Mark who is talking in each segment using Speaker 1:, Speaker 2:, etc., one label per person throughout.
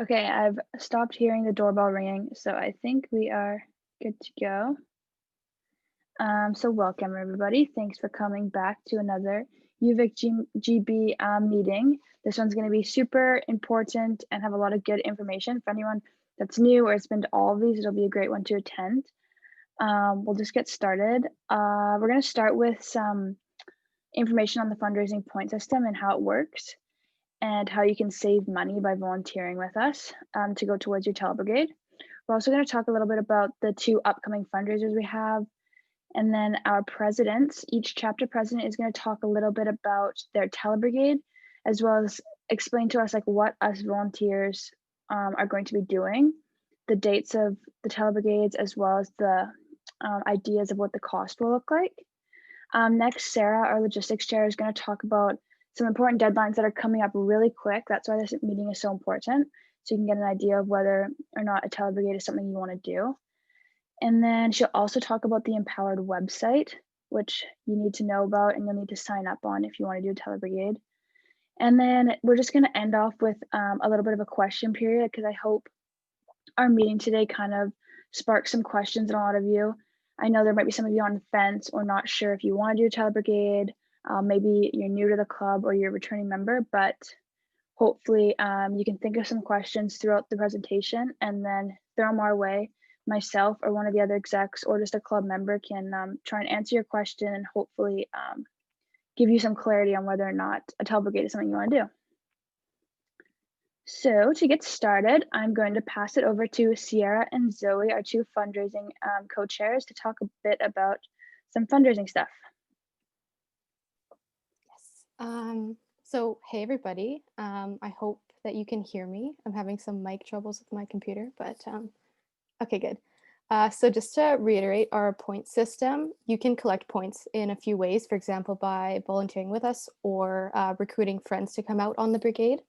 Speaker 1: Okay, I've stopped hearing the doorbell ringing, so I think we are good to go. So welcome everybody. Thanks for coming back to another UVic GB meeting. This one's going to be super important and have a lot of good information for anyone that's new or has been to all of these. It'll be a great one to attend. We'll just get started. We're going to start with some information on the fundraising point system and how it works, and how you can save money by volunteering with us to go towards your TeleBrigade. We're also going to talk a little bit about the two upcoming fundraisers we have, and then our presidents. Each chapter president is going to talk a little bit about their TeleBrigade, as well as explain to us like what us volunteers are going to be doing, the dates of the TeleBrigades, as well as the ideas of what the cost will look like. Next, Sarah, our logistics chair, is going to talk about some important deadlines that are coming up really quick. That's why this meeting is so important, so you can get an idea of whether or not a TeleBrigade is something you want to do. And then she'll also talk about the Empowered website, which you need to know about and you'll need to sign up on if you want to do a TeleBrigade. And then we're just going to end off with a little bit of a question period, because I hope our meeting today kind of sparks some questions in a lot of you. I know there might be some of you on the fence or not sure if you want to do a TeleBrigade. Maybe you're new to the club or you're a returning member, but hopefully you can think of some questions throughout the presentation and then throw them our way. Myself or one of the other execs or just a club member can try and answer your question and hopefully give you some clarity on whether or not a TeleBrigade is something you want to do. So to get started, I'm going to pass it over to Sierra and Zoe, our two fundraising co-chairs, to talk a bit about some fundraising stuff.
Speaker 2: Yes. So hey everybody. I hope that you can hear me. I'm having some mic troubles with my computer, but okay, good. So just to reiterate our point system, you can collect points in a few ways, for example, by volunteering with us or recruiting friends to come out on the brigade.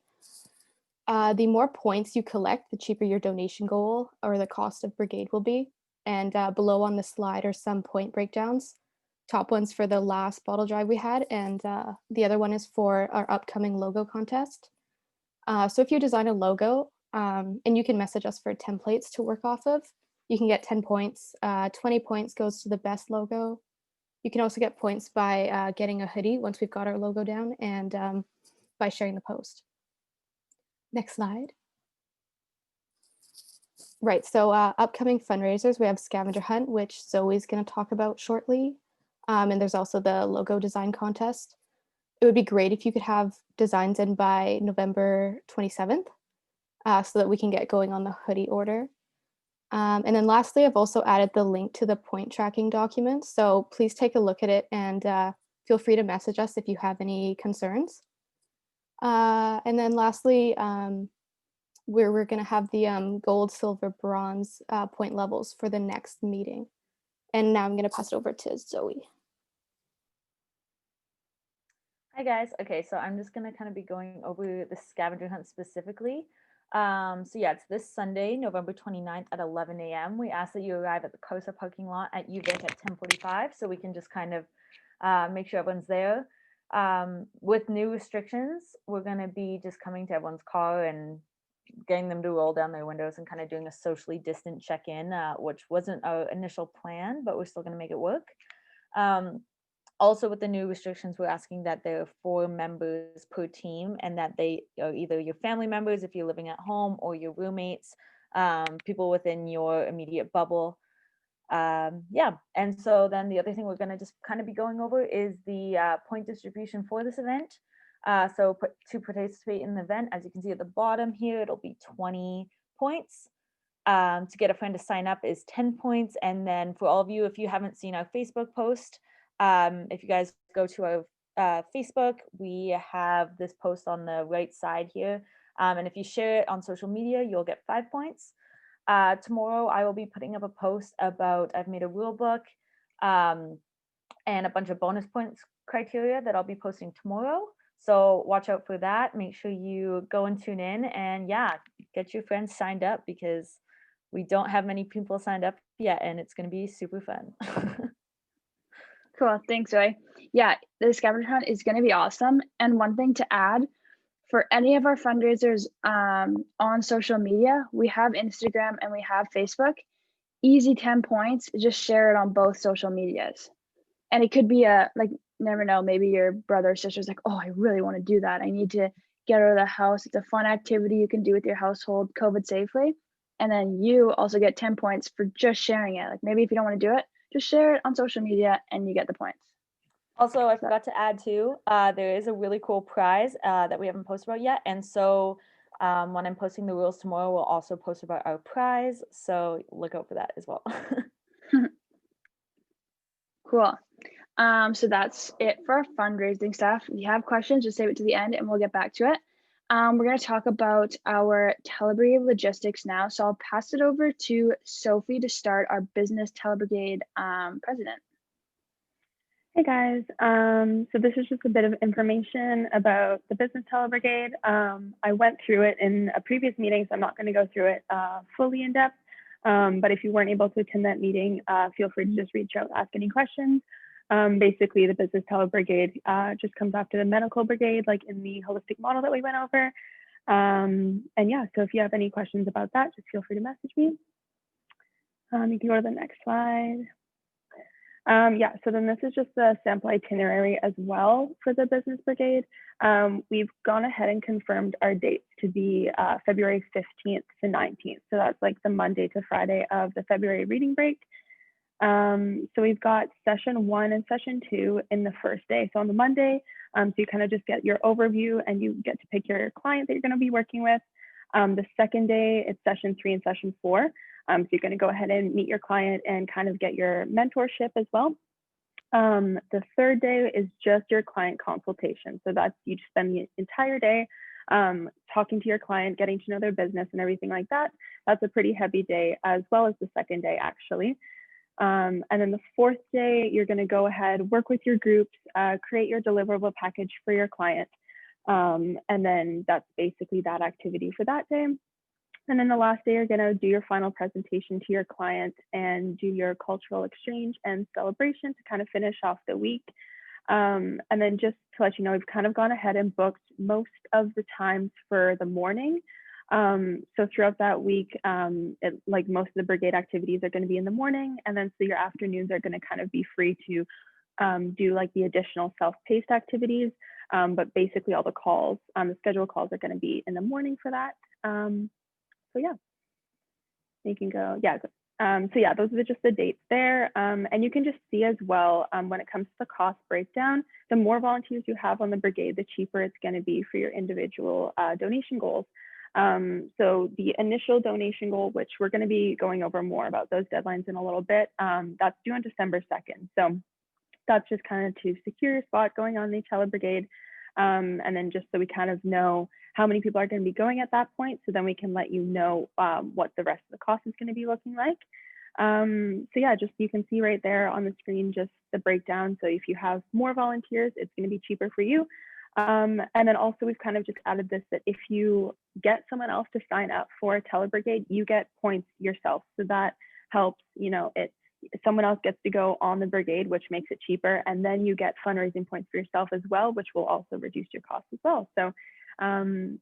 Speaker 2: The more points you collect, the cheaper your donation goal or the cost of brigade will be. And below on the slide are some point breakdowns. Top one's for the last bottle drive we had, and the other one is for our upcoming logo contest. So if you design a logo, and you can message us for templates to work off of, you can get 10 points. 20 points goes to the best logo. You can also get points by getting a hoodie once we've got our logo down, and by sharing the post. Next slide. Right, so upcoming fundraisers, we have Scavenger Hunt, which Zoe's going to talk about shortly. And there's also the logo design contest. It would be great if you could have designs in by November 27th, so that we can get going on the hoodie order. And then lastly, I've also added the link to the point tracking document. So please take a look at it and feel free to message us if you have any concerns. And then lastly, we're going to have the gold, silver, bronze point levels for the next meeting. And now I'm going to pass it over to Zoe.
Speaker 3: Hi guys. Okay, so I'm just gonna kind of be going over the scavenger hunt specifically. So yeah, it's this Sunday, November 29th at 11 a.m. We ask that you arrive at the COSA parking lot at UVic at 10:45, so we can just kind of make sure everyone's there. With new restrictions, we're gonna be just coming to everyone's car and getting them to roll down their windows and kind of doing a socially distant check-in, which wasn't our initial plan, but we're still gonna make it work. Also, with the new restrictions, we're asking that there are 4 members per team and that they are either your family members if you're living at home or your roommates, people within your immediate bubble. Yeah, and so then the other thing we're going to just kind of be going over is the point distribution for this event. So to participate in the event, as you can see at the bottom here, it'll be 20 points. To get a friend to sign up is 10 points. And then for all of you, if you haven't seen our Facebook post, if you guys go to our Facebook, we have this post on the right side here. And if you share it on social media, you'll get 5 points. Tomorrow, I will be putting up a post about I've made a rule book and a bunch of bonus points criteria that I'll be posting tomorrow. So watch out for that. Make sure you go and tune in and yeah, get your friends signed up because we don't have many people signed up yet and it's going to be super fun.
Speaker 1: Cool, thanks, Zoe. Yeah, the scavenger hunt is going to be awesome. And one thing to add for any of our fundraisers on social media, we have Instagram and we have Facebook. Easy 10 points, just share it on both social medias. And it could be like, never know, maybe your brother or sister's like, oh, I really want to do that. I need to get out of the house. It's a fun activity you can do with your household COVID safely. And then you also get 10 points for just sharing it. Like maybe if you don't want to do it, just share it on social media and you get the points.
Speaker 3: Also, I forgot to add too, there is a really cool prize that we haven't posted about yet. And so when I'm posting the rules tomorrow, we'll also post about our prize. So look out for that as well.
Speaker 1: Cool. So that's it for our fundraising stuff. If you have questions, just save it to the end and we'll get back to it. We're going to talk about our TeleBrigade logistics now. So I'll pass it over to Sophie to start our business TeleBrigade president.
Speaker 4: Hey guys, so this is just a bit of information about the business TeleBrigade. I went through it in a previous meeting, so I'm not going to go through it fully in depth. But if you weren't able to attend that meeting, feel free to just reach out, ask any questions. Basically, the business TeleBrigade just comes after the medical brigade, like in the holistic model that we went over. And yeah, so if you have any questions about that, just feel free to message me. You can go to the next slide. Yeah, so then this is just the sample itinerary as well for the business brigade. We've gone ahead and confirmed our dates to be February 15th to 19th. So that's like the Monday to Friday of the February reading break. So we've got session 1 and session 2 in the first day. So on the Monday, so you kind of just get your overview and you get to pick your client that you're going to be working with. The second day, it's session 3 and session 4. So you're going to go ahead and meet your client and kind of get your mentorship as well. The third day is just your client consultation. So that's you just spend the entire day talking to your client, getting to know their business and everything like that. That's a pretty heavy day, as well as the second day actually. And then the fourth day, you're going to go ahead, work with your groups, create your deliverable package for your client. And then that's basically that activity for that day. And then the last day, you're going to do your final presentation to your client and do your cultural exchange and celebration to kind of finish off the week. And then just to let you know, we've kind of gone ahead and booked most of the times for the morning. So throughout that week, like most of the brigade activities are going to be in the morning. And then so your afternoons are going to kind of be free to do like the additional self-paced activities. But basically all the calls, the scheduled calls are going to be in the morning for that. So yeah, you can go, yeah. So yeah, those are just the dates there. And you can just see as well, when it comes to the cost breakdown, the more volunteers you have on the brigade, the cheaper it's going to be for your individual donation goals. So the initial donation goal, which we're going to be going over more about those deadlines in a little bit, that's due on December 2nd. So that's just kind of to secure your spot going on the TeleBrigade. And then just so we kind of know how many people are going to be going at that point, so then we can let you know what the rest of the cost is going to be looking like. So yeah, just you can see right there on the screen just the breakdown. So if you have more volunteers, it's going to be cheaper for you. And then also we've kind of just added this, that if you get someone else to sign up for a TeleBrigade, you get points yourself. So that helps, you know, someone else gets to go on the brigade, which makes it cheaper. And then you get fundraising points for yourself as well, which will also reduce your costs as well. So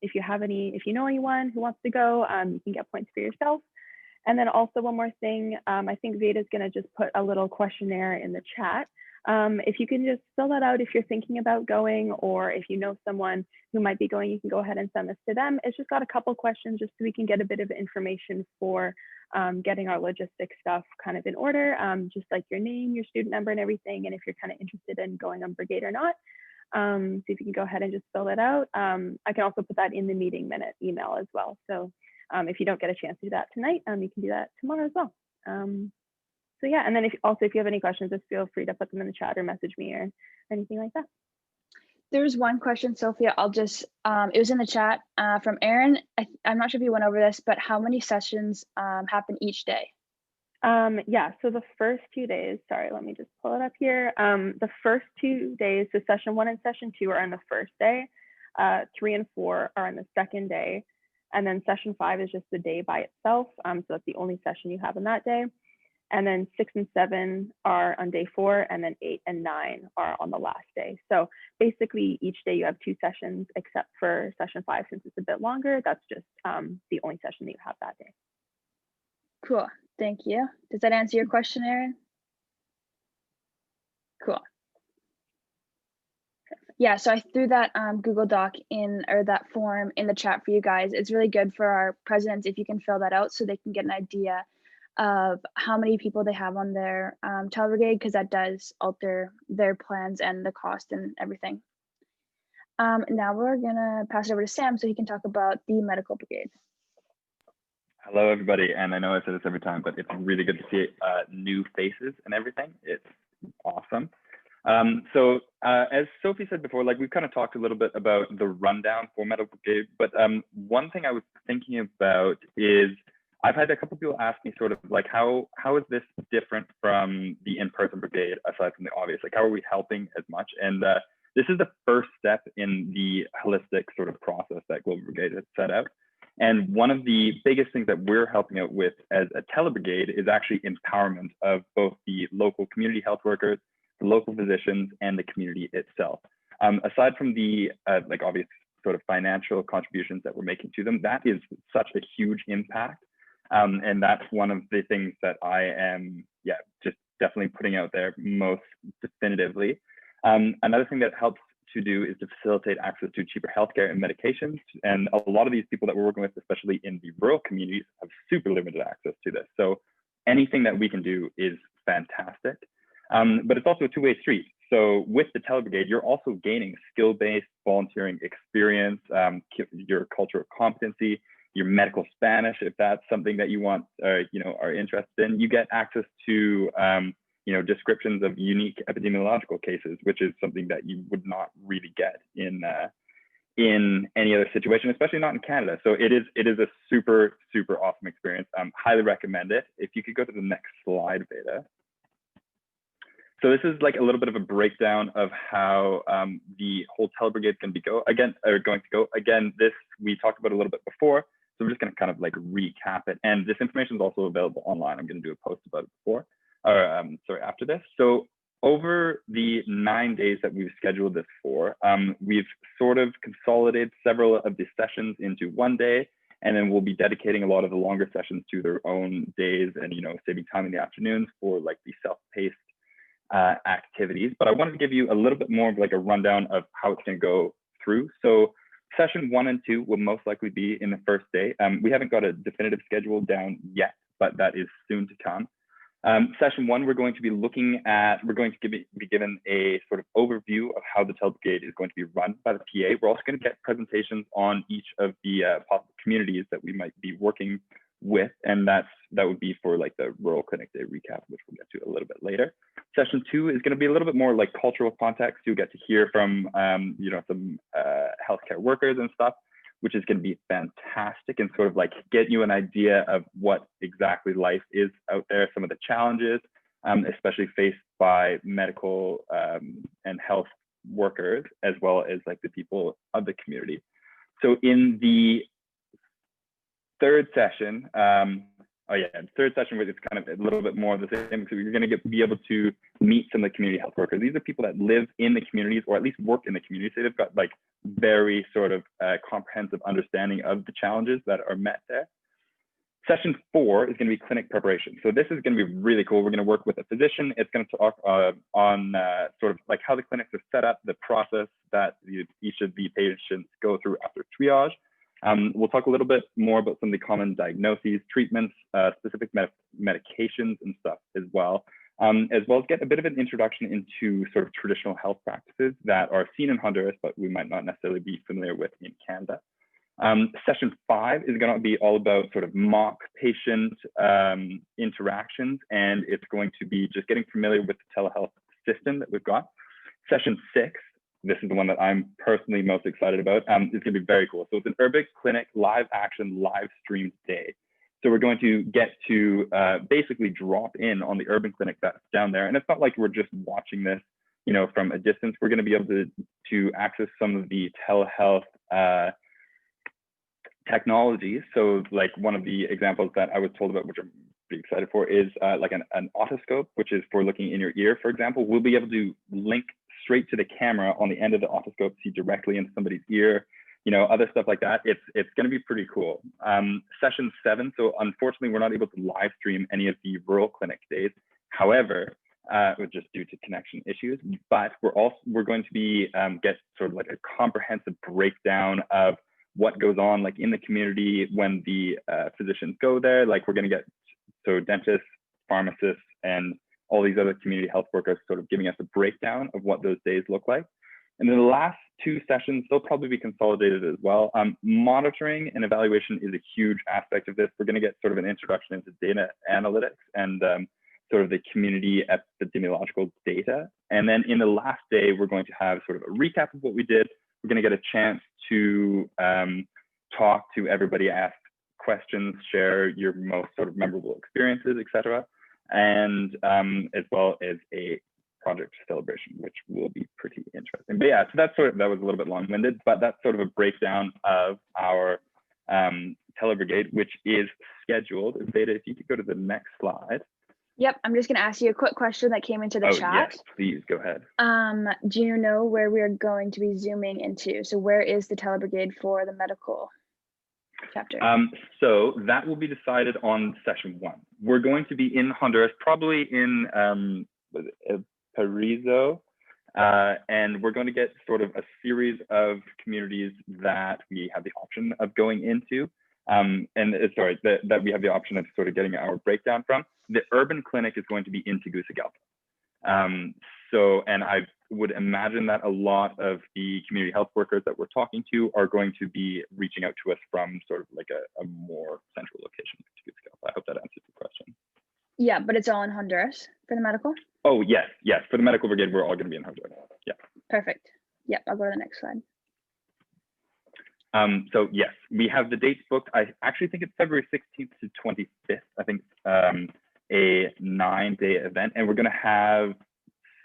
Speaker 4: if you know anyone who wants to go, you can get points for yourself. And then also one more thing, I think Veda's going to just put a little questionnaire in the chat. If you can just fill that out if you're thinking about going, or if you know someone who might be going, you can go ahead and send this to them. It's just got a couple questions just so we can get a bit of information for getting our logistics stuff kind of in order, just like your name, your student number and everything, and if you're kind of interested in going on brigade or not. So if you can go ahead and just fill that out. I can also put that in the meeting minute email as well. So if you don't get a chance to do that tonight, you can do that tomorrow as well. So yeah, and then if you have any questions, just feel free to put them in the chat or message me or anything like that.
Speaker 1: There's one question, Sophia, I'll just, it was in the chat from Aaron. I'm not sure if you went over this, but how many sessions happen each day?
Speaker 4: Yeah, so the first 2 days, sorry, let me just pull it up here. The first 2 days, so session 1 and session 2 are on the first day, 3 and 4 are on the second day, and then session 5 is just the day by itself. So that's the only session you have on that day. And then 6 and 7 are on day 4, and then 8 and 9 are on the last day. So basically each day you have 2 sessions, except for session 5, since it's a bit longer, that's just the only session that you have that day.
Speaker 1: Cool, thank you. Does that answer your question, Erin? Cool. Yeah, so I threw that Google Doc in, or that form in the chat for you guys. It's really good for our presidents if you can fill that out so they can get an idea of how many people they have on their TeleBrigade, because that does alter their plans and the cost and everything. Now we're gonna pass it over to Sam so he can talk about the medical brigade.
Speaker 5: Hello, everybody. And I know I say this every time, but it's really good to see new faces and everything. It's awesome. As Sophie said before, like we've kind of talked a little bit about the rundown for medical brigade, but one thing I was thinking about is I've had a couple people ask me sort of like, how is this different from the in-person brigade, aside from the obvious? Like, how are we helping as much? And this is the first step in the holistic sort of process that Global Brigade has set out. And one of the biggest things that we're helping out with as a TeleBrigade is actually empowerment of both the local community health workers, the local physicians, and the community itself. Aside from the like obvious sort of financial contributions that we're making to them, that is such a huge impact. And that's one of the things that I am, just definitely putting out there most definitively. Another thing that helps to do is to facilitate access to cheaper healthcare and medications. And a lot of these people that we're working with, especially in the rural communities, have super limited access to this. So anything that we can do is fantastic. But it's also a two-way street. So with the TeleBrigade, you're also gaining skill-based volunteering experience, your cultural competency, your medical Spanish, if that's something that you want, are interested in. You get access to descriptions of unique epidemiological cases, which is something that you would not really get in any other situation, especially not in Canada. So it is a super, super awesome experience. Highly recommend it. If you could go to the next slide, Veda. So this is like a little bit of a breakdown of how the whole TeleBrigade is going to go. Again, this we talked about a little bit before. So we're just going to kind of like recap it. And this information is also available online. I'm going to do a post about it after this. So over the 9 days that we've scheduled this for, we've sort of consolidated several of the sessions into one day, and then we'll be dedicating a lot of the longer sessions to their own days and, saving time in the afternoons for like the self-paced activities. But I wanted to give you a little bit more of like a rundown of how it's going to go through. So session 1 and 2 will most likely be in the first day. We haven't got a definitive schedule down yet, but that is soon to come. Session 1, we're going to be be given a sort of overview of how the TeleBrigade is going to be run by the PA. We're also going to get presentations on each of the possible communities that we might be working with, and that would be for like the rural clinic day recap, which we'll get to a little bit later. Session 2 is going to be a little bit more like cultural context. You get to hear from some healthcare workers and stuff, which is going to be fantastic and sort of like get you an idea of what exactly life is out there, some of the challenges, especially faced by medical and health workers, as well as like the people of the community. So in the third session, third session, which is kind of a little bit more of the same, so you're going to be able to meet some of the community health workers. These are people that live in the communities, or at least work in the community, so they've got like very sort of comprehensive understanding of the challenges that are met there. Session 4 is going to be clinic preparation. So this is going to be really cool. We're going to work with a physician. It's going to talk on sort of like how the clinics are set up, the process that each of the patients go through after triage. We'll talk a little bit more about some of the common diagnoses, treatments, specific medications and stuff as well as get a bit of an introduction into sort of traditional health practices that are seen in Honduras, but we might not necessarily be familiar with in Canada. Session 5 is going to be all about sort of mock patient interactions, and it's going to be just getting familiar with the telehealth system that we've got. Session 6, this is the one that I'm personally most excited about. It's going to be very cool. So it's an urban clinic live action live streamed day. So we're going to get to basically drop in on the urban clinic that's down there. And it's not like we're just watching this, from a distance. We're going to be able to access some of the telehealth technologies. So like one of the examples that I was told about, which I'm pretty excited for is like an otoscope, which is for looking in your ear, for example. We'll be able to link straight to the camera on the end of the otoscope, see directly into somebody's ear, you know, other stuff like that. It's going to be pretty cool. Session 7. So unfortunately, we're not able to live stream any of the rural clinic days. However, just due to connection issues, but we're going to be get sort of like a comprehensive breakdown of what goes on like in the community when the physicians go there. Like we're going to get so dentists, pharmacists, and all these other community health workers sort of giving us a breakdown of what those days look like. And then the last 2 sessions, they'll probably be consolidated as well. Monitoring and evaluation is a huge aspect of this. We're going to get sort of an introduction into data analytics and sort of the community epidemiological data. And then in the last day, we're going to have sort of a recap of what we did. We're going to get a chance to talk to everybody, ask questions, share your most sort of memorable experiences, etc. And as well as a project celebration, which will be pretty interesting. But yeah, so that's that was a little bit long-winded, but that's sort of a breakdown of our TeleBrigade, which is scheduled. Veda, if you could go to the next slide.
Speaker 1: Yep, I'm just going to ask you a quick question that came into the chat.
Speaker 5: Yes, please go ahead.
Speaker 1: Do you know where we're going to be zooming into? So where is the TeleBrigade for the medical chapter?
Speaker 5: So that will be decided on session 1. We're going to be in Honduras, probably in Parizo, and we're going to get sort of a series of communities that we have the option of going into. That we have the option of sort of getting our breakdown from. The urban clinic is going to be in Tegucigalpa. And I would imagine that a lot of the community health workers that we're talking to are going to be reaching out to us from sort of like a more central location in Tegucigalpa. I hope that answers the question.
Speaker 1: Yeah, but it's all in Honduras for the medical?
Speaker 5: Oh, yes. For the medical brigade, we're all going to be in Honduras. Yeah.
Speaker 1: Perfect. Yep, I'll go to the next slide.
Speaker 5: So yes, we have the dates booked. I actually think it's February 16th to 25th. I think a 9-day event, and we're going to have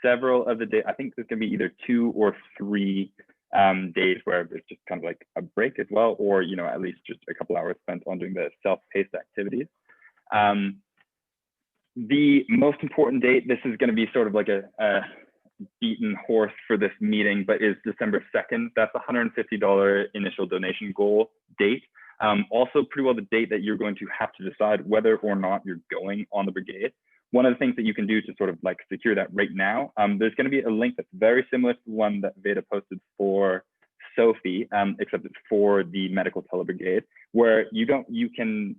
Speaker 5: several of the days. I think there's going to be either 2 or 3 days where there's just kind of like a break as well, or you know, at least just a couple hours spent on doing the self-paced activities. The most important date, this is going to be sort of like a beaten horse for this meeting, but is December 2nd. That's a $150 initial donation goal date. Also pretty well the date that you're going to have to decide whether or not you're going on the brigade. One of the things that you can do to sort of like secure that right now, there's going to be a link that's very similar to the one that Veda posted for Sophie, except it's for the medical telebrigade, where you can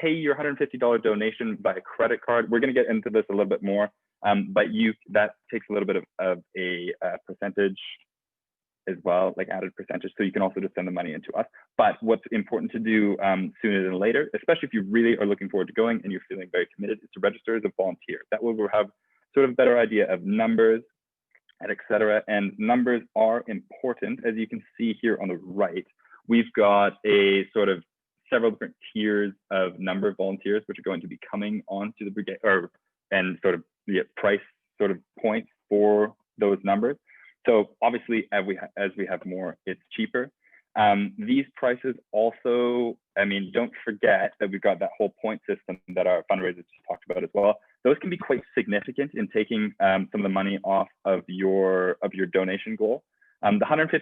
Speaker 5: pay your $150 donation by a credit card. We're going to get into this a little bit more, but that takes a little bit of a percentage as well, like added percentage. So you can also just send the money into us. But what's important to do sooner than later, especially if you really are looking forward to going and you're feeling very committed, is to register as a volunteer. That way we'll have sort of a better idea of numbers, and et cetera. And numbers are important, as you can see here on the right. We've got a sort of several different tiers of number of volunteers, which are going to be coming onto the brigade, and sort of the price sort of points for those numbers. So obviously, as we have more, it's cheaper. These prices also, I mean, don't forget that we've got that whole point system that our fundraisers just talked about as well. Those can be quite significant in taking some of the money off of your donation goal. The $150,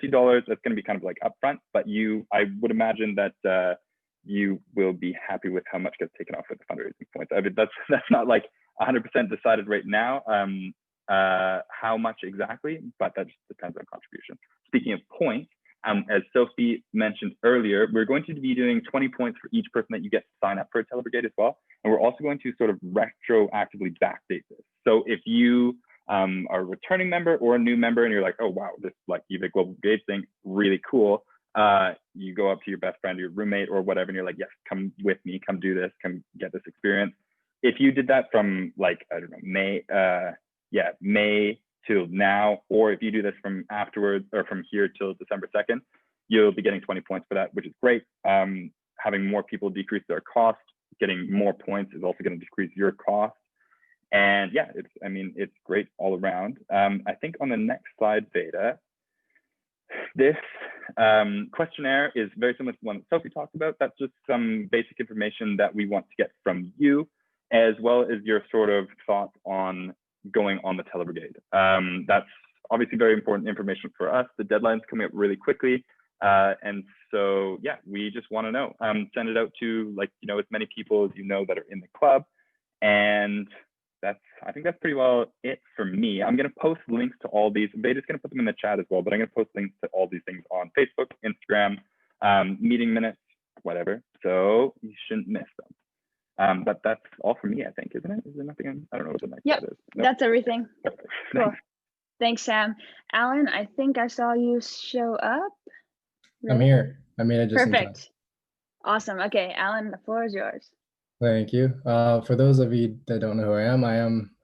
Speaker 5: that's going to be kind of like upfront, but I would imagine that you will be happy with how much gets taken off with the fundraising points. I mean, that's not like 100% decided right now how much exactly, but that just depends on contribution. Speaking of points, as Sophie mentioned earlier, we're going to be doing 20 points for each person that you get to sign up for a TeleBrigade as well. And we're also going to sort of retroactively backdate this. So if you are a returning member or a new member and you're like, oh, wow, this like EVIC Global Brigade thing, really cool. You go up to your best friend, your roommate or whatever, and you're like, yes, come with me, come do this, come get this experience. If you did that from like, I don't know, May till now, or if you do this from afterwards or from here till December 2nd, you'll be getting 20 points for that, which is great. Having more people decrease their cost, getting more points is also going to decrease your cost. And yeah, it's great all around. I think on the next slide, Veda, this questionnaire is very similar to the one that Sophie talked about. That's just some basic information that we want to get from you. as well as your sort of thoughts on going on the TeleBrigade. That's obviously very important information for us. The deadline's coming up really quickly. And so, yeah, we just want to know. Send it out to, like, you know, as many people as you know that are in the club. And I think that's pretty well it for me. I'm going to post links to all these. Vedi's going to put them in the chat as well, but I'm going to post links to all these things on Facebook, Instagram, meeting minutes, whatever. So you shouldn't miss them. But that's all for me, I think, isn't it? Is there nothing? I don't know what the next
Speaker 1: Yep,
Speaker 5: slide is. Nope.
Speaker 1: that's everything. Cool.
Speaker 5: Thanks.
Speaker 1: Thanks, Sam. Alan, I think I saw you show up.
Speaker 6: I'm here. I made it just in time.
Speaker 1: Perfect. Awesome. Okay, Alan, the floor is yours.
Speaker 6: Thank you. For those of you that don't know who I am,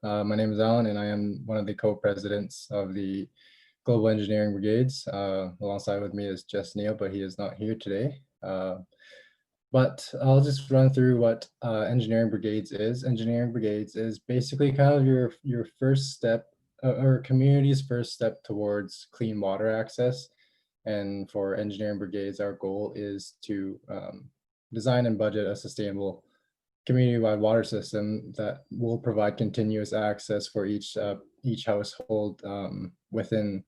Speaker 6: my name is Alan, and I am one of the co-presidents of the Global Engineering Brigades. Alongside with me is Jess Neal, but he is not here today. But I'll just run through what Engineering Brigades is. Engineering Brigades is basically kind of your first step, or community's first step towards clean water access. And for Engineering Brigades, our goal is to design and budget a sustainable community-wide water system that will provide continuous access for each household within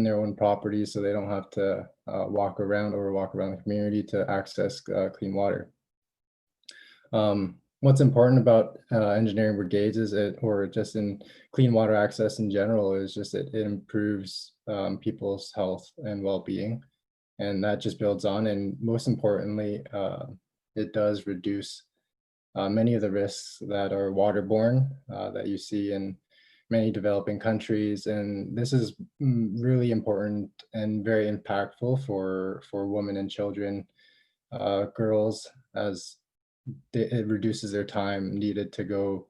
Speaker 6: their own property, so they don't have to walk around the community to access clean water. What's important about Engineering Brigades is or just in clean water access in general, is just it improves people's health and well-being, and that just builds on. And most importantly, it does reduce many of the risks that are waterborne that you see in many developing countries. And this is really important and very impactful for women and children, girls, as it reduces their time needed to go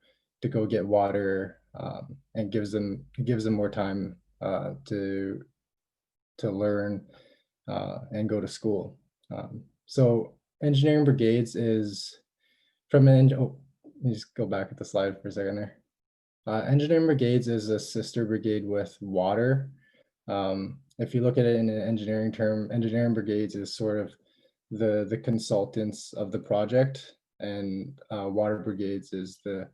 Speaker 6: get water, and gives them more time to learn and go to school. So Engineering Brigades is from let me just go back at the slide for a second there. Engineering Brigades is a sister brigade with water. If you look at it in an engineering term, Engineering Brigades is sort of the consultants of the project, and Water Brigades is the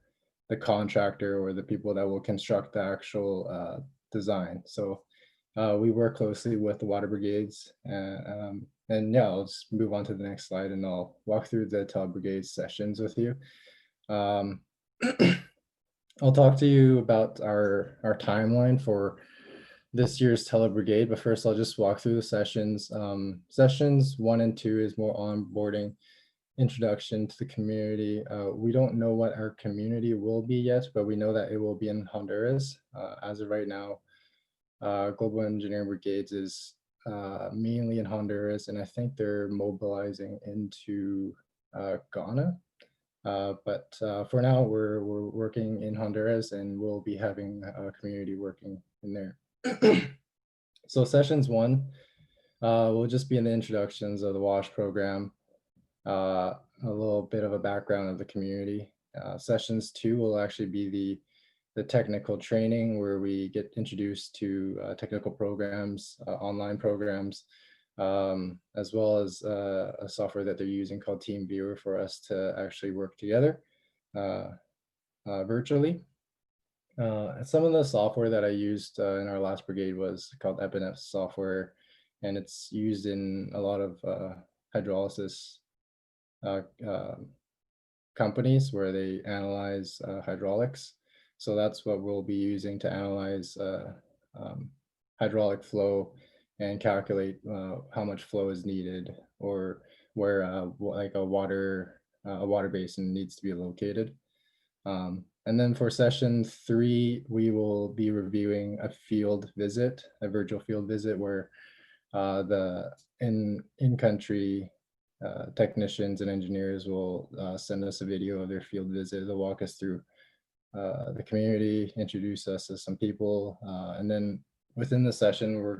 Speaker 6: contractor or the people that will construct the actual design. So we work closely with the Water Brigades, and yeah, I'll just move on to the next slide and I'll walk through the TeleBrigade sessions with you. I'll talk to you about our timeline for this year's TeleBrigade, but first I'll just walk through the sessions. Sessions 1 and 2 is more onboarding, introduction to the community. We don't know what our community will be yet, but we know that it will be in Honduras. As of right now, Global Engineering Brigades is mainly in Honduras, and I think they're mobilizing into Ghana. But for now, we're working in Honduras, and we'll be having a community working in there. So sessions 1 will just be in the introductions of the WASH program, a little bit of a background of the community. Sessions 2 will actually be the technical training, where we get introduced to technical programs, online programs, as well as a software that they're using called TeamViewer for us to actually work together virtually. Some of the software that I used in our last brigade was called Epineph software, and it's used in a lot of hydrolysis companies where they analyze hydraulics. So that's what we'll be using to analyze hydraulic flow and calculate how much flow is needed, or where like a water basin needs to be located. And then for session 3, we will be reviewing a field visit, a virtual field visit, where the in-country technicians and engineers will send us a video of their field visit. They'll walk us through the community, introduce us to some people, and then within the session, we're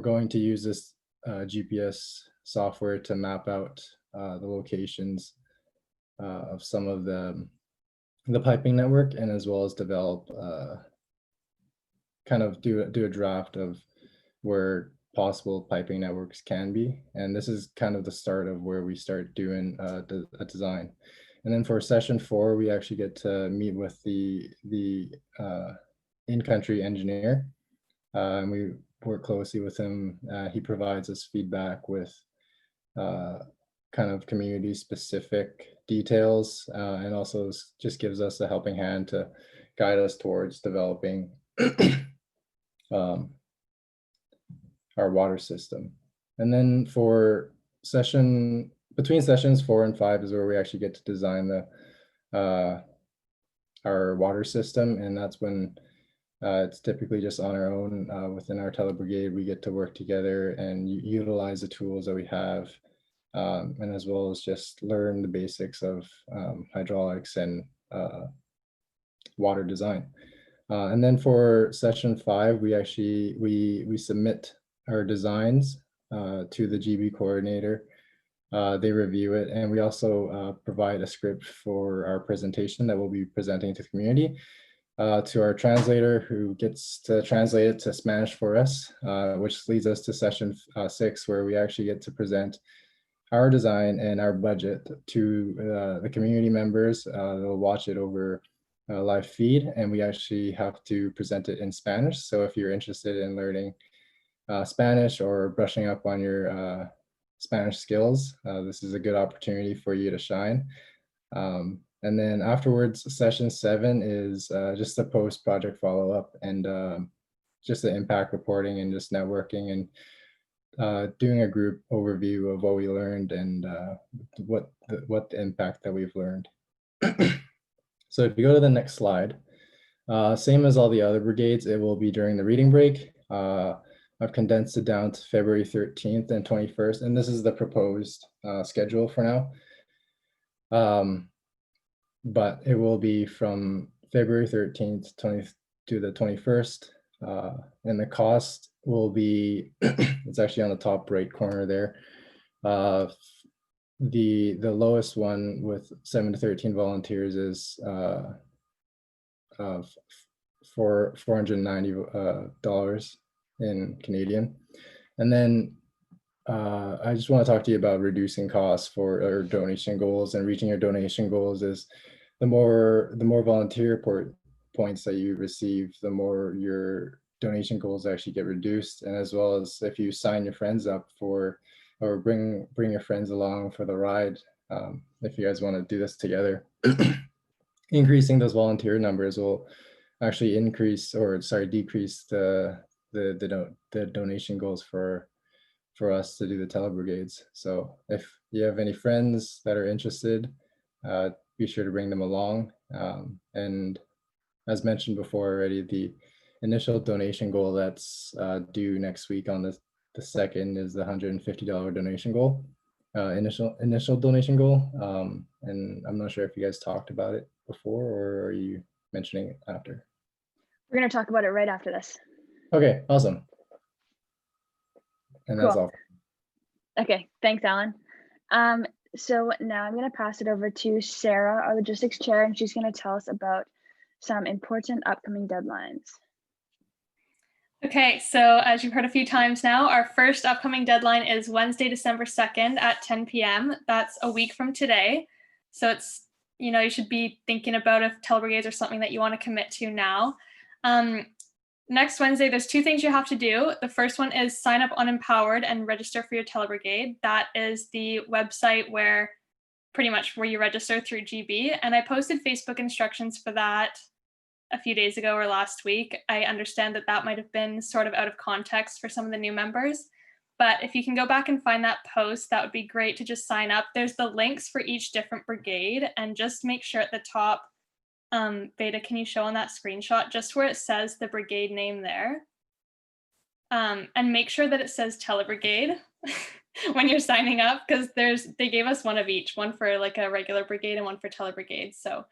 Speaker 6: going to use this GPS software to map out the locations of some of the piping network, and as well as develop kind of do a draft of where possible piping networks can be. And this is kind of the start of where we start doing a design. And then for session 4, we actually get to meet with the in-country engineer, and we work closely with him. He provides us feedback with kind of community specific details, and also just gives us a helping hand to guide us towards developing our water system. And then for between sessions 4 and 5 is where we actually get to design our water system, and that's when it's typically just on our own within our TeleBrigade. We get to work together and utilize the tools that we have, and as well as just learn the basics of hydraulics and water design. And then for session 5, we actually we submit our designs to the GB coordinator. They review it, and we also provide a script for our presentation that we'll be presenting to the community, to our translator, who gets to translate it to Spanish for us, which leads us to session 6, where we actually get to present our design and our budget to the community members. They'll watch it over live feed, and we actually have to present it in Spanish. So if you're interested in learning Spanish or brushing up on your Spanish skills, this is a good opportunity for you to shine. And then afterwards, session 7 is just the post-project follow-up and just the impact reporting and just networking and doing a group overview of what we learned and what the impact that we've learned. So if you go to the next slide, same as all the other brigades, it will be during the reading break. I've condensed it down to February 13th and 21st, and this is the proposed schedule for now. But it will be from February 13th to the 21st, and the cost will be, it's actually on the top right corner there. The lowest one with 7 to 13 volunteers is for $490 in Canadian. And then I just want to talk to you about reducing costs for our donation goals, and reaching your donation goals is the more volunteer points that you receive, the more your donation goals actually get reduced. And as well as if you sign your friends up for, or bring your friends along for the ride, if you guys want to do this together, increasing those volunteer numbers will actually decrease the donation goals for us to do the TeleBrigades. So if you have any friends that are interested, be sure to bring them along. And as mentioned before already, the initial donation goal that's due next week on the 2nd is the $150 donation goal, initial donation goal. And I'm not sure if you guys talked about it before, or are you mentioning it after?
Speaker 1: We're going to talk about it right after this.
Speaker 6: Okay, awesome. And that's
Speaker 1: Cool.
Speaker 6: all.
Speaker 1: Okay, thanks, Alan. So now I'm going to pass it over to Sarah, our logistics chair, and she's going to tell us about some important upcoming deadlines.
Speaker 7: Okay, so as you've heard a few times now, our first upcoming deadline is Wednesday, December 2nd at 10 p.m. That's a week from today. So it's, you should be thinking about if TeleBrigades are something that you want to commit to now. Next Wednesday, there's 2 things you have to do. The first one is sign up on Empowered and register for your TeleBrigade. That is the website where you register through GB. And I posted Facebook instructions for that a few days ago or last week. I understand that might have been sort of out of context for some of the new members. But if you can go back and find that post, that would be great to just sign up. There's the links for each different brigade, and just make sure at the top, Beta, can you show on that screenshot just where it says the brigade name there? And make sure that it says TeleBrigade when you're signing up, because they gave us one of each, one for like a regular brigade and one for TeleBrigade. So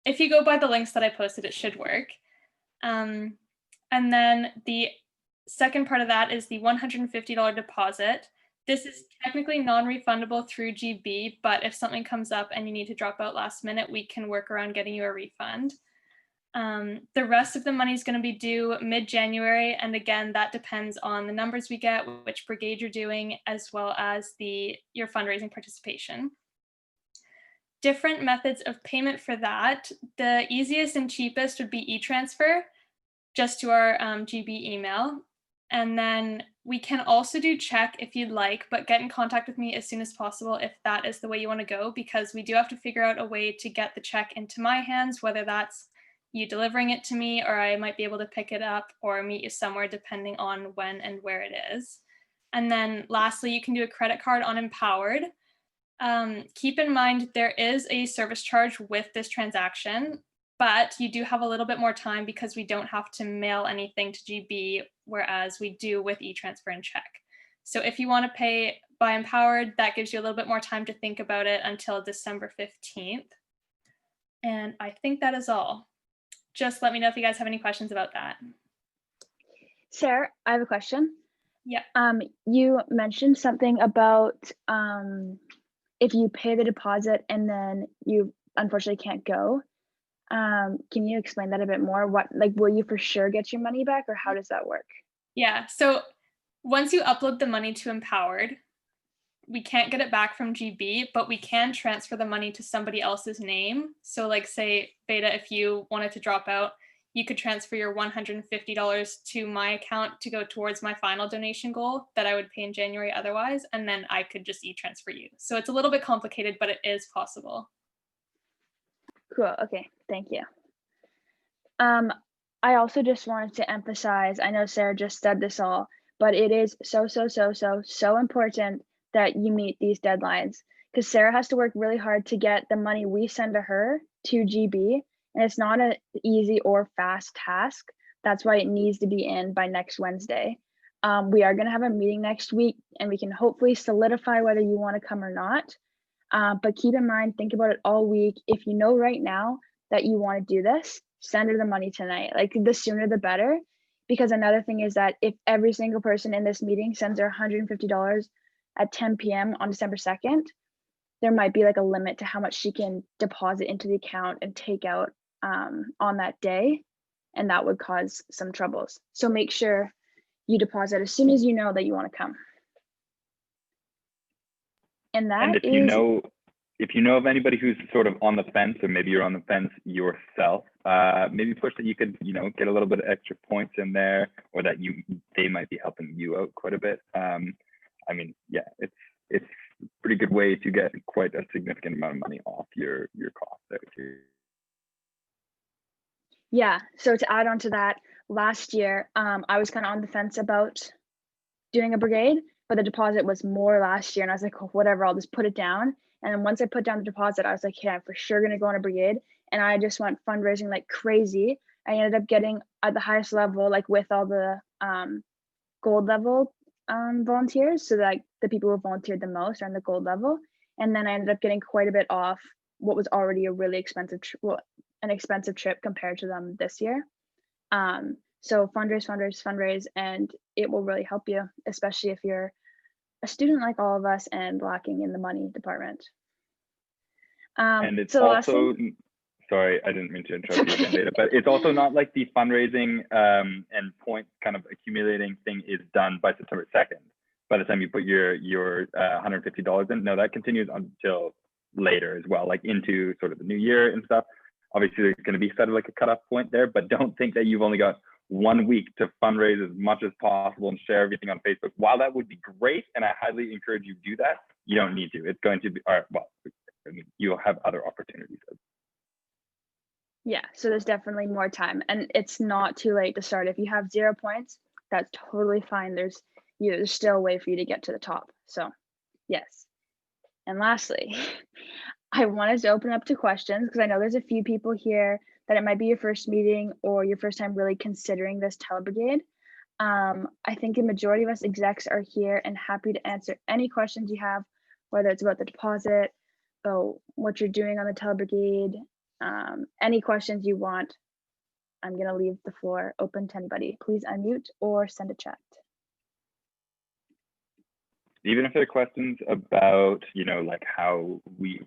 Speaker 7: if you go by the links that I posted, it should work. And then the second part of that is the $150 deposit. This is technically non-refundable through GB, but if something comes up and you need to drop out last minute, we can work around getting you a refund. The rest of the money is going to be due mid-January. And again, that depends on the numbers we get, which brigade you're doing, as well as your fundraising participation. different methods of payment for that. The easiest and cheapest would be e-transfer, just to our GB email. And then we can also do check if you'd like, but get in contact with me as soon as possible if that is the way you want to go, because we do have to figure out a way to get the check into my hands, whether that's you delivering it to me, or I might be able to pick it up or meet you somewhere depending on when and where it is. And then lastly, you can do a credit card on Empowered. Keep in mind there is a service charge with this transaction, but you do have a little bit more time because we don't have to mail anything to GB, whereas we do with e-transfer and check. So if you want to pay by Empowered, that gives you a little bit more time to think about it until December 15th. And I think that is all. Just let me know if you guys have any questions about that.
Speaker 1: Sarah, I have a question.
Speaker 7: Yeah.
Speaker 1: You mentioned something about if you pay the deposit and then you unfortunately can't go. Can you explain that a bit more? What, like, will you for sure get your money back, or how does that work?
Speaker 7: Yeah, so once you upload the money to Empowered, we can't get it back from GB, but we can transfer the money to somebody else's name. So like say, Beta, if you wanted to drop out, you could transfer your $150 to my account to go towards my final donation goal that I would pay in January otherwise, and then I could just e-transfer you. So it's a little bit complicated, but it is possible.
Speaker 1: Cool, okay, thank you. I also just wanted to emphasize, I know Sarah just said this all, but it is so important that you meet these deadlines, because Sarah has to work really hard to get the money we send to her to GB, and it's not an easy or fast task. That's why it needs to be in by next Wednesday. We are going to have a meeting next week, and we can hopefully solidify whether you want to come or not. But keep in mind, think about it all week. If you know right now that you want to do this, send her the money tonight. Like, the sooner the better. Because another thing is that if every single person in this meeting sends her $150 at 10 p.m. on December 2nd, there might be like a limit to how much she can deposit into the account and take out on that day. And that would cause some troubles. So make sure you deposit as soon as you know that you want to come. And that
Speaker 5: if you know of anybody who's sort of on the fence, or maybe you're on the fence yourself, maybe push that you could, get a little bit of extra points in there, or that they might be helping you out quite a bit. I mean, yeah, it's a pretty good way to get quite a significant amount of money off your cost there too.
Speaker 1: Yeah, so to add on to that, last year, I was kind of on the fence about doing a brigade, but the deposit was more last year, and I was like, oh, whatever, I'll just put it down. And then once I put down the deposit, I was like, yeah, I'm for sure gonna go on a brigade. And I just went fundraising like crazy. I ended up getting at the highest level, like with all the gold level volunteers, so like the people who volunteered the most are on the gold level. And then I ended up getting quite a bit off what was already a really expensive an expensive trip compared to them this year. So fundraise, and it will really help you, especially if you're a student like all of us and lacking in the money department.
Speaker 5: And it's
Speaker 1: so
Speaker 5: also, sorry, I didn't mean to interrupt you again, Beta, but it's also not like the fundraising and point kind of accumulating thing is done by September 2nd. By the time you put your $150 in, no, that continues until later as well, like into sort of the new year and stuff. Obviously, there's going to be sort of like a cutoff point there, but don't think that you've only got 1 week to fundraise as much as possible and share everything on Facebook. While that would be great, and I highly encourage you to do that, you don't need to. It's going to be, well, I mean, you'll have other opportunities.
Speaker 1: Yeah, so there's definitely more time, and it's not too late to start. If you have 0 points, that's totally fine. There's still a way for you to get to the top. So yes. And lastly, I wanted to open up to questions, because I know there's a few people here that it might be your first meeting or your first time really considering this TeleBrigade. I think the majority of us execs are here and happy to answer any questions you have, whether it's about the deposit, about what you're doing on the TeleBrigade, any questions you want. I'm gonna leave the floor open to anybody. Please unmute or send a chat.
Speaker 5: Even if there are questions about, like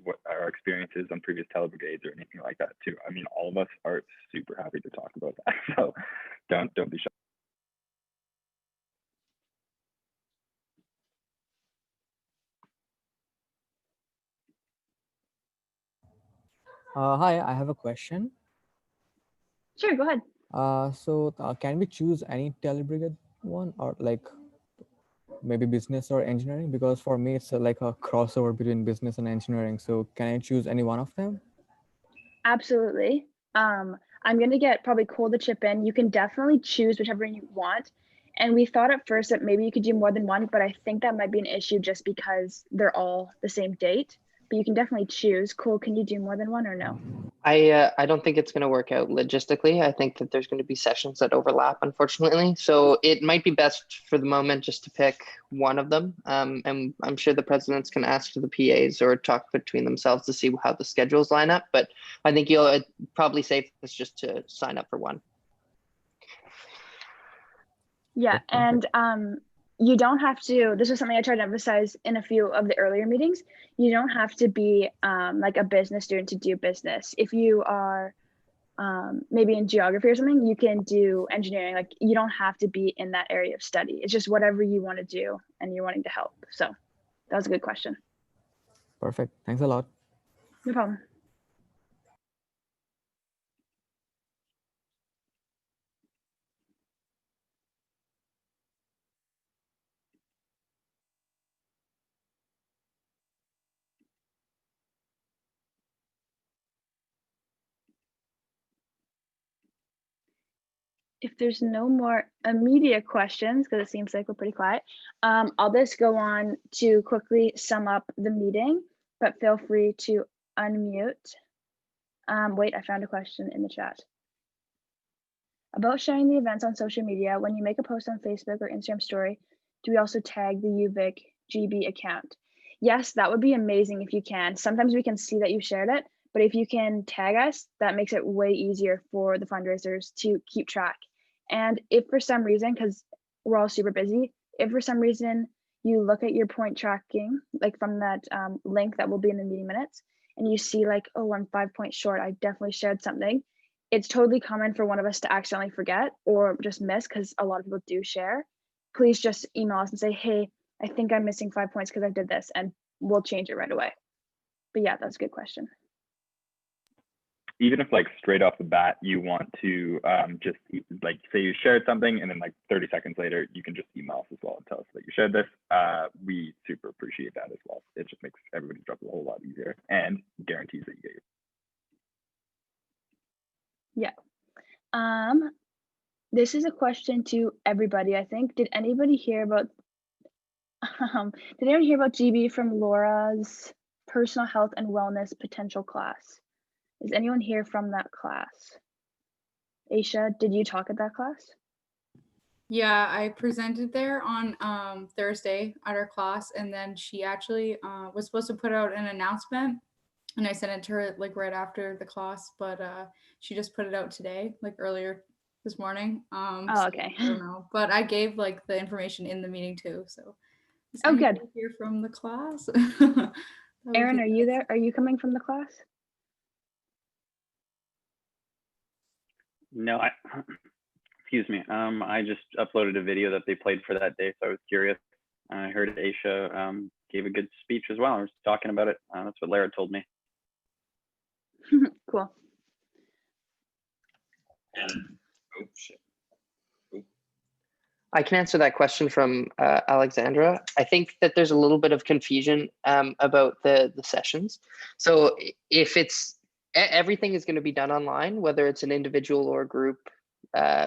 Speaker 5: what our experiences on previous TeleBrigades or anything like that too. I mean, all of us are super happy to talk about that. So don't be shy.
Speaker 8: Hi, I have a question.
Speaker 1: Sure, go ahead.
Speaker 8: Can we choose any TeleBrigade one, or like maybe business or engineering? Because for me, it's like a crossover between business and engineering. So can I choose any one of them?
Speaker 1: Absolutely. I'm gonna get probably Cole to chip in. You can definitely choose whichever you want. And we thought at first that maybe you could do more than one, but I think that might be an issue just because they're all the same date. But you can definitely choose. Cole, can you do more than one or no?
Speaker 9: I don't think it's going to work out logistically. I think that there's going to be sessions that overlap, unfortunately. So it might be best for the moment just to pick one of them. And I'm sure the presidents can ask the PAs or talk between themselves to see how the schedules line up. But I think you'll probably safest just to sign up for one.
Speaker 1: Yeah, and you don't have to, this is something I tried to emphasize in a few of the earlier meetings, you don't have to be like a business student to do business. If you are maybe in geography or something, you can do engineering. Like you don't have to be in that area of study. It's just whatever you want to do and you're wanting to help. So that was a good question.
Speaker 8: Perfect. Thanks a lot.
Speaker 1: No problem. If there's no more immediate questions, because it seems like we're pretty quiet, I'll just go on to quickly sum up the meeting, but feel free to unmute. Wait, I found a question in the chat. About sharing the events on social media, when you make a post on Facebook or Instagram story, do we also tag the UVic GB account? Yes, that would be amazing if you can. Sometimes we can see that you shared it, but if you can tag us, that makes it way easier for the fundraisers to keep track. And if for some reason, because we're all super busy, if for some reason you look at your point tracking, like from that link that will be in the meeting minutes, and you see like, oh, I'm 5 points short, I definitely shared something. It's totally common for one of us to accidentally forget or just miss, because a lot of people do share. Please just email us and say, hey, I think I'm missing 5 points because I did this, and we'll change it right away. But yeah, that's a good question.
Speaker 5: Even if like straight off the bat you want to just like say you shared something and then like 30 seconds later you can just email us as well and tell us that you shared this, we super appreciate that as well. It just makes everybody's job a whole lot easier and guarantees that you get your.
Speaker 1: Yeah. This is a question to everybody, I think. Did anybody hear about did anyone hear about GB from Laura's personal health and wellness potential class? Is anyone here from that class? Aisha, did you talk at that class?
Speaker 10: Yeah, I presented there on Thursday at our class, and then she actually was supposed to put out an announcement, and I sent it to her like right after the class, but she just put it out today, like earlier this morning.
Speaker 1: Oh, okay.
Speaker 10: I don't know, but I gave like the information in the meeting too. So
Speaker 1: oh, good.
Speaker 10: Hear from the class.
Speaker 1: Aaron, are you there? Are you coming from the class?
Speaker 11: No, excuse me. I just uploaded a video that they played for that day, so I was curious. I heard Aisha gave a good speech as well. I was talking about it. That's what Lara told me.
Speaker 1: Cool.
Speaker 11: Oh shit.
Speaker 9: I can answer that question from Alexandra. I think that there's a little bit of confusion about the sessions. So if it's everything is going to be done online, whether it's an individual or group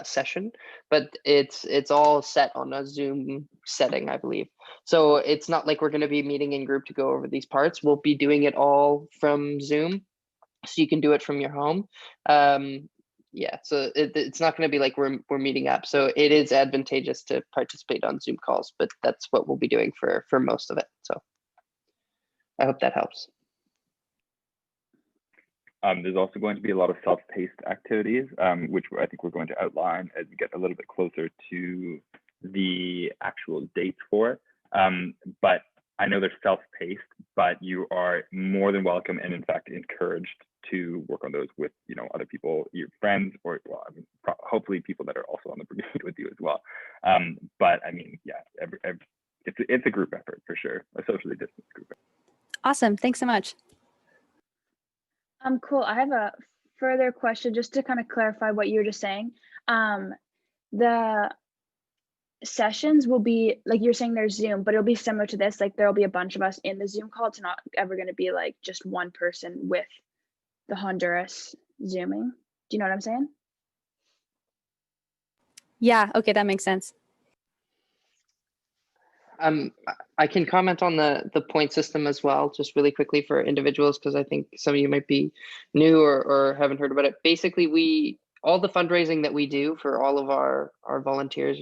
Speaker 9: session, but it's all set on a Zoom setting, I believe. So it's not like we're going to be meeting in group to go over these parts. We'll be doing it all from Zoom, so you can do it from your home. Yeah, so it's not going to be like we're meeting up. So it is advantageous to participate on Zoom calls, but that's what we'll be doing for most of it. So I hope that helps.
Speaker 5: There's also going to be a lot of self-paced activities, which I think we're going to outline as we get a little bit closer to the actual dates for it. But I know they're self-paced, but you are more than welcome and in fact encouraged to work on those with other people, your friends, or well, I mean, hopefully people that are also on the brigade with you as well. But I mean, yeah, it's a group effort for sure, a socially distanced group effort.
Speaker 12: Awesome, thanks so much.
Speaker 1: Cool. I have a further question just to kind of clarify what you were just saying. The sessions will be like you're saying there's Zoom, but it'll be similar to this. Like there'll be a bunch of us in the Zoom call. It's not ever going to be like just one person with the Honduras Zooming. Do you know what I'm saying?
Speaker 12: Yeah, okay, that makes sense.
Speaker 9: I can comment on the point system as well, just really quickly for individuals, because I think some of you might be new or haven't heard about it. Basically, all the fundraising that we do for all of our volunteers,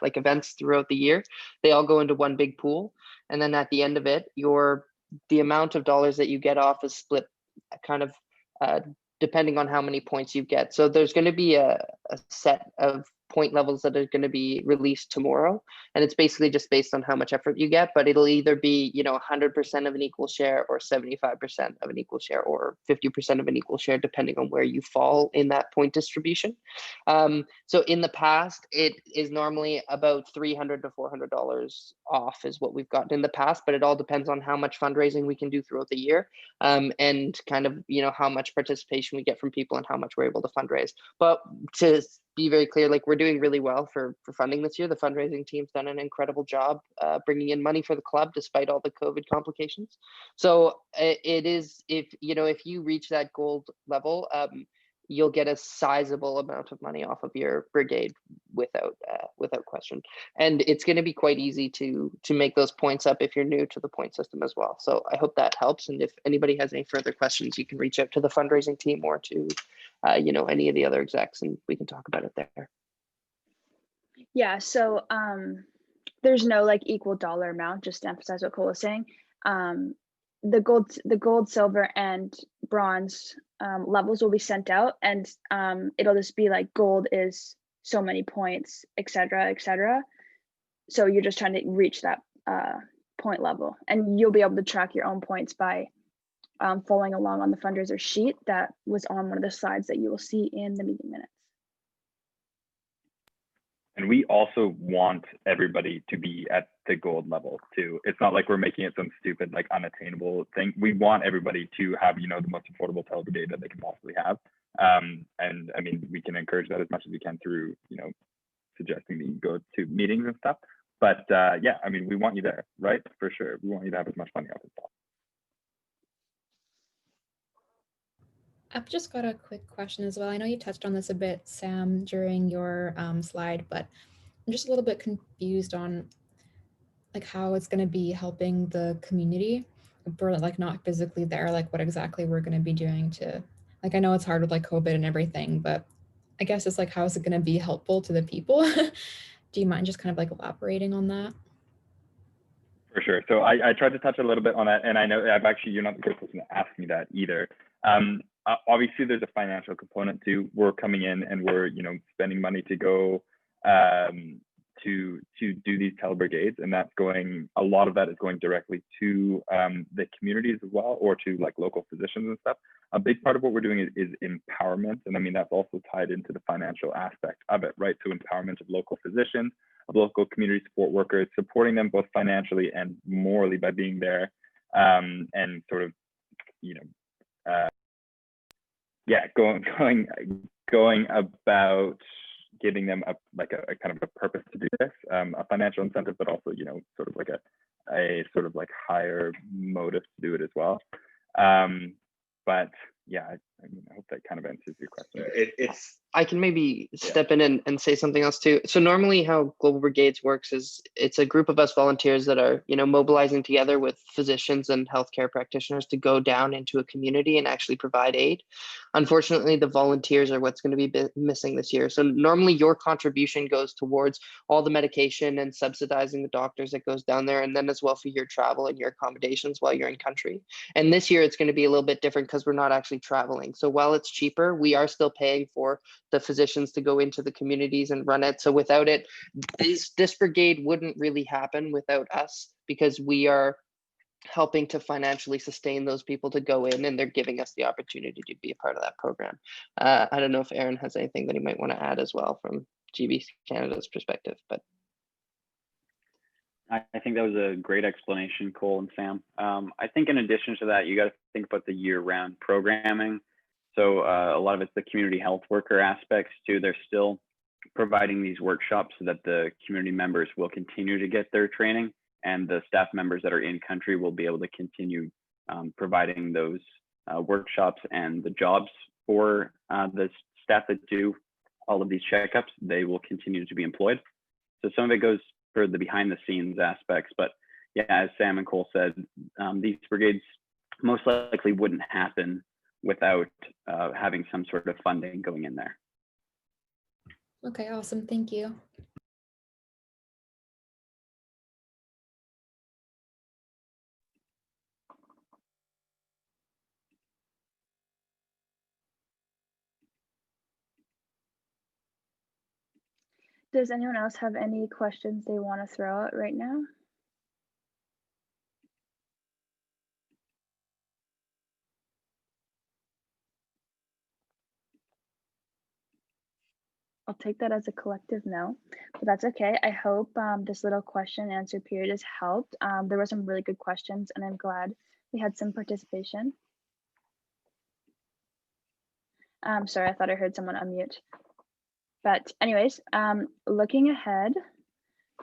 Speaker 9: like events throughout the year, they all go into one big pool. And then at the end of it, the amount of dollars that you get off is split kind of depending on how many points you get. So there's going to be a set of point levels that are going to be released tomorrow, and it's basically just based on how much effort you get, but it'll either be 100% of an equal share or 75% of an equal share or 50% of an equal share, depending on where you fall in that point distribution. So in the past, it is normally about $300 to $400 off is what we've gotten in the past, but it all depends on how much fundraising we can do throughout the year, and kind of how much participation we get from people and how much we're able to fundraise. But to be very clear, like we're doing really well for funding this year. The fundraising team's done an incredible job bringing in money for the club despite all the COVID complications. So it is, if you reach that gold level, you'll get a sizable amount of money off of your brigade without question. And it's going to be quite easy to make those points up if you're new to the point system as well. So I hope that helps. And if anybody has any further questions, you can reach out to the fundraising team or to any of the other execs, and we can talk about it there.
Speaker 1: Yeah, so there's no like equal dollar amount, just to emphasize what Cole was saying. The gold, silver, and bronze levels will be sent out, and it'll just be like gold is so many points, etc., etc. So you're just trying to reach that point level, and you'll be able to track your own points by following along on the fundraiser sheet that was on one of the slides that you will see in the meeting minutes.
Speaker 5: And we also want everybody to be at the gold level too. It's not like we're making it some stupid, like unattainable thing. We want everybody to have, the most affordable TeleBrigade that they can possibly have. And I mean, we can encourage that as much as we can through, suggesting that you go to meetings and stuff. But yeah, I mean, we want you there, right? For sure. We want you to have as much money off as possible.
Speaker 13: I've just got a quick question as well. I know you touched on this a bit, Sam, during your slide, but I'm just a little bit confused on like how it's going to be helping the community. We're like not physically there, like what exactly we're going to be doing to, like, I know it's hard with like COVID and everything, but I guess it's like, how is it going to be helpful to the people? Do you mind just kind of like elaborating on that?
Speaker 5: For sure. So I tried to touch a little bit on that, and I know you're not the first person to ask me that either. Obviously, there's a financial component too. We're coming in and we're spending money to go to do these TeleBrigades, and that's going. A lot of that is going directly to the communities as well, or to like local physicians and stuff. A big part of what we're doing is empowerment, and I mean that's also tied into the financial aspect of it, right? So empowerment of local physicians, of local community support workers, supporting them both financially and morally by being there, and sort of going about giving them a kind of a purpose to do this, a financial incentive, but also sort of like a sort of like higher motive to do it as well. But yeah, I hope that kind of answers your question.
Speaker 9: I can maybe step in and say something else too. So normally how Global Brigades works is it's a group of us volunteers that are, mobilizing together with physicians and healthcare practitioners to go down into a community and actually provide aid. Unfortunately, the volunteers are what's going to be missing this year. So normally your contribution goes towards all the medication and subsidizing the doctors that goes down there, and then as well for your travel and your accommodations while you're in country. And this year it's going to be a little bit different because we're not actually traveling. So while it's cheaper, we are still paying for the physicians to go into the communities and run it. So without it, this brigade wouldn't really happen without us, because we are helping to financially sustain those people to go in, and they're giving us the opportunity to be a part of that program. I don't know if Aaron has anything that he might want to add as well from GB Canada's perspective, but.
Speaker 11: I think that was a great explanation, Cole and Sam. I think in addition to that, you got to think about the year-round programming. So a lot of it's the community health worker aspects too. They're still providing these workshops so that the community members will continue to get their training, and the staff members that are in country will be able to continue providing those workshops and the jobs for the staff that do all of these checkups. They will continue to be employed. So some of it goes for the behind the scenes aspects, but yeah, as Sam and Cole said, these brigades most likely wouldn't happen without having some sort of funding going in there.
Speaker 13: Okay, awesome. Thank you.
Speaker 1: Does anyone else have any questions they want to throw out right now? I'll take that as a collective no, but that's okay. I hope this little question and answer period has helped. There were some really good questions, and I'm glad we had some participation. Sorry, I thought I heard someone unmute. But anyways, looking ahead,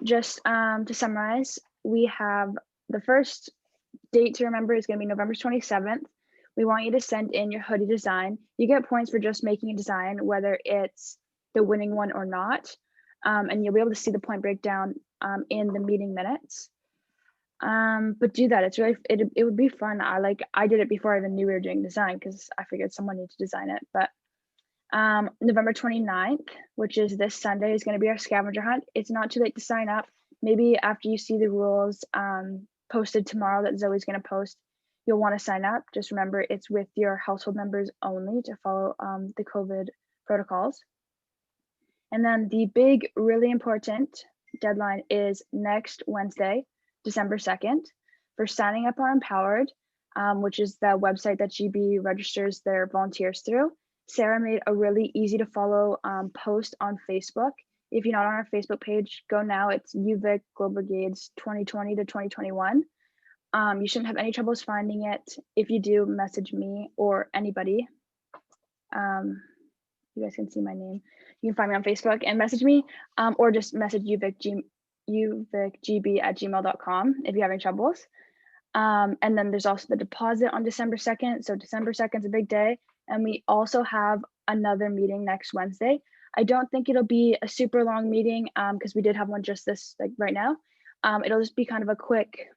Speaker 1: just to summarize, we have the first date to remember is going to be November 27th. We want you to send in your hoodie design. You get points for just making a design, whether it's the winning one or not. And you'll be able to see the point breakdown in the meeting minutes. But do that. It's really, it would be fun. I did it before I even knew we were doing design because I figured someone needed to design it. But November 29th, which is this Sunday, is going to be our scavenger hunt. It's not too late to sign up. Maybe after you see the rules posted tomorrow that Zoe's going to post, you'll want to sign up. Just remember, it's with your household members only to follow the COVID protocols. And then the big, really important deadline is next Wednesday, December 2nd, for signing up on Empowered, which is the website that GB registers their volunteers through. Sarah made a really easy to follow post on Facebook. If you're not on our Facebook page, go now. It's UVic Global Brigades 2020 to 2021. You shouldn't have any troubles finding it. If you do, message me or anybody. You guys can see my name. You can find me on Facebook and message me, or just message uvicgb@gmail.com if you're having troubles. And then there's also the deposit on December 2nd. So December 2nd is a big day. And we also have another meeting next Wednesday. I don't think it'll be a super long meeting because we did have one just this right now. It'll just be kind of a quick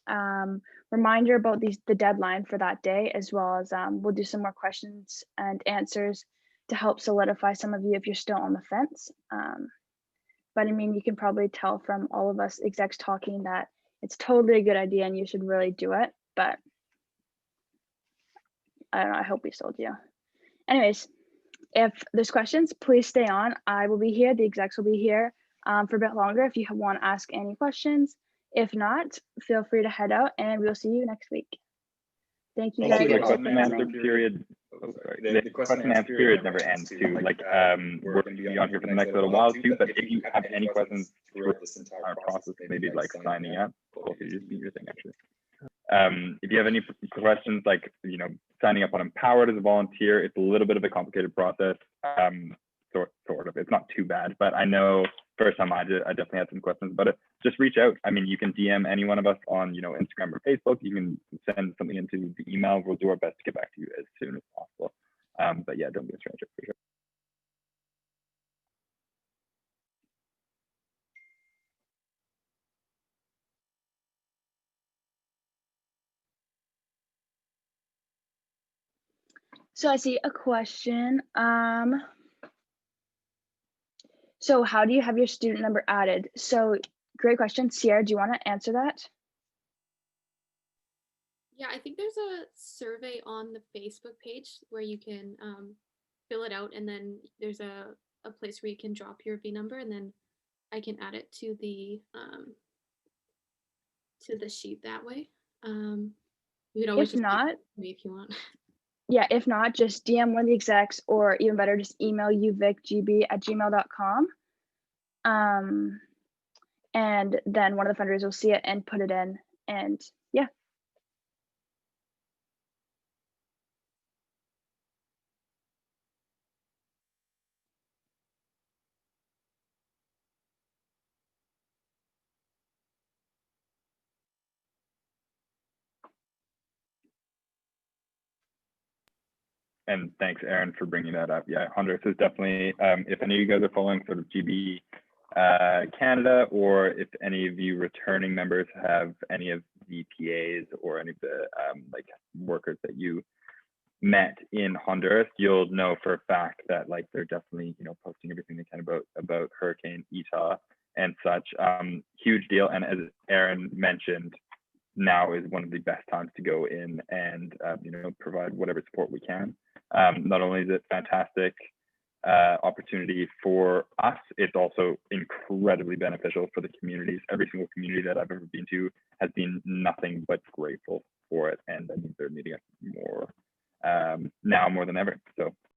Speaker 1: reminder about the deadline for that day, as well as we'll do some more questions and answers to help solidify some of you if you're still on the fence. But I mean, you can probably tell from all of us execs talking that it's totally a good idea and you should really do it. But I don't know, I hope we sold you. Anyways, if there's questions, please stay on. I will be here, the execs will be here for a bit longer if you want to ask any questions. If not, feel free to head out and we'll see you next week. Thank you guys.
Speaker 5: The question and answer period, the question and answer period never ends too. Like we're going to be on here for the next little while too, but if you have any questions throughout this entire process, maybe like signing up, or if you just do your thing actually. If you have any questions, like, you know, signing up on Empowered as a volunteer, it's a little bit of a complicated process. Sort of, it's not too bad, but I know first time I definitely had some questions about it. Just reach out. I mean, you can DM any one of us on, you know, Instagram or Facebook. You can send something into the email. We'll do our best to get back to you as soon as possible. But yeah, don't be a stranger for sure.
Speaker 1: So I see a question. So how do you have your student number added? So great question. Sierra, do you want to answer that?
Speaker 14: Yeah, I think there's a survey on the Facebook page where you can fill it out, and then there's a place where you can drop your V number, and then I can add it to the sheet that way. You could always
Speaker 1: If not,
Speaker 14: me if you want.
Speaker 1: Yeah, if not, just DM one of the execs, or even better, just email uvicgb@gmail.com. and then one of the fundraisers will see it and put it in, and yeah.
Speaker 5: And thanks, Aaron, for bringing that up. Yeah, Honduras is definitely, if any of you guys are following sort of GB Canada, or if any of you returning members have any of the PAs or any of the like workers that you met in Honduras, you'll know for a fact that like they're definitely, you know, posting everything they can about Hurricane Eta and such. Huge deal. And as Aaron mentioned, now is one of the best times to go in and you know, provide whatever support we can. Not only is it fantastic opportunity for us, it's also incredibly beneficial for the communities. Every single community that I've ever been to has been nothing but grateful for it, and I think they're needing it more now more than ever. So